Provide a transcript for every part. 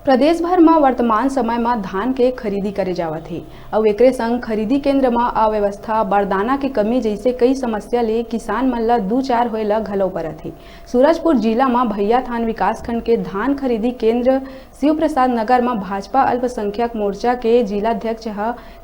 प्रदेश भर में वर्तमान समय में धान के खरीदी करे जावत है और एकरे संग खरीदी केंद्र में अव्यवस्था, बारदाना के कमी जैसे कई समस्या ले किसान मन ला दू चार होए ला घलो परत है। सूरजपुर जिला में भैया थान विकासखंड के धान खरीदी केंद्र शिव प्रसाद नगर में भाजपा अल्पसंख्यक मोर्चा के जिलाध्यक्ष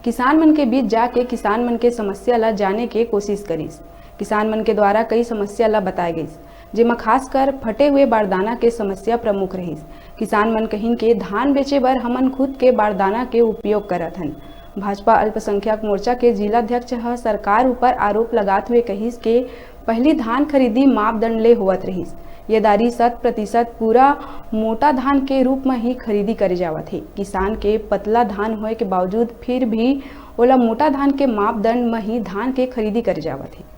किसान मन के बीच जाके किसान मन के समस्या ला जाने के कोशिश करीस। किसान मन के द्वारा कई समस्या ला बताए गई, जेमा खासकर फटे हुए बारदाना के समस्या प्रमुख रही। किसान मन कहिन के धान बेचे बर हमन खुद के बारदाना के उपयोग करत हन। भाजपा अल्पसंख्यक मोर्चा के जिलाध्यक्ष सरकार ऊपर आरोप लगाते हुए कहिस के पहली धान खरीदी मापदंड ले होवत रहीस। ये दारी 100% पूरा मोटा धान के रूप में ही खरीदी करे जावत है। किसान के पतला धान होए के बावजूद फिर भी ओला मोटा धान के मापदंड में ही धान के खरीदी करे जावत है।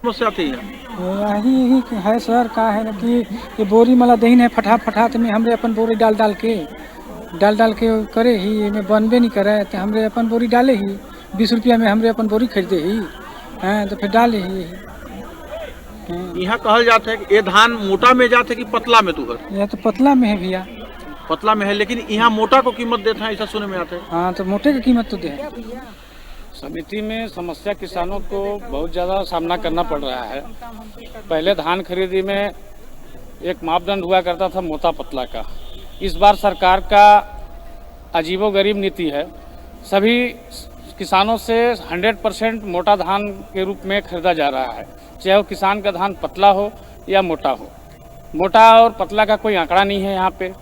समस्या थी यही है सर, का है ना कि ये बोरी मला दही है फटा तो मैं हमरे अपन बोरी डाल डाल के करे ही में बनबे नहीं करे तो हमरे अपन बोरी डाले ही 20 रुपया में हमरे अपन बोरी खरीदे ही हैं तो फिर डाले ही। यहाँ कहल जाता है कि ये धान मोटा में जाते कि पतला में तू यह तो पतला में है भैया, पतला में है, लेकिन यहाँ मोटा को कीमत देता है, ऐसा सुने में आता है। हाँ तो मोटे की कीमत तो दे। समिति में समस्या किसानों को बहुत ज़्यादा सामना करना पड़ रहा है। पहले धान खरीदी में एक मापदंड हुआ करता था मोटा पतला का। इस बार सरकार का अजीबोगरीब नीति है, सभी किसानों से 100% मोटा धान के रूप में खरीदा जा रहा है, चाहे वो किसान का धान पतला हो या मोटा हो। मोटा और पतला का कोई आंकड़ा नहीं है यहाँ पे।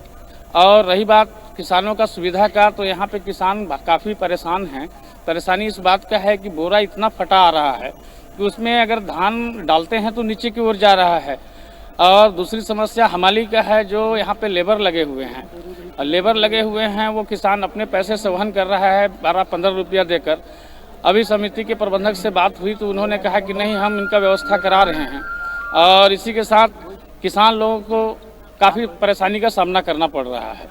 और रही बात किसानों का सुविधा का, तो यहाँ पे किसान काफ़ी परेशान हैं। परेशानी इस बात का है कि बोरा इतना फटा आ रहा है कि उसमें अगर धान डालते हैं तो नीचे की ओर जा रहा है। और दूसरी समस्या हमाली का है, जो यहाँ पे लेबर लगे हुए हैं, और लेबर लगे हुए हैं वो किसान अपने पैसे से वहन कर रहा है 12-15 रुपया देकर। अभी समिति के प्रबंधक से बात हुई तो उन्होंने कहा कि नहीं, हम इनका व्यवस्था करा रहे हैं। और इसी के साथ किसान लोगों को काफ़ी परेशानी का सामना करना पड़ रहा है।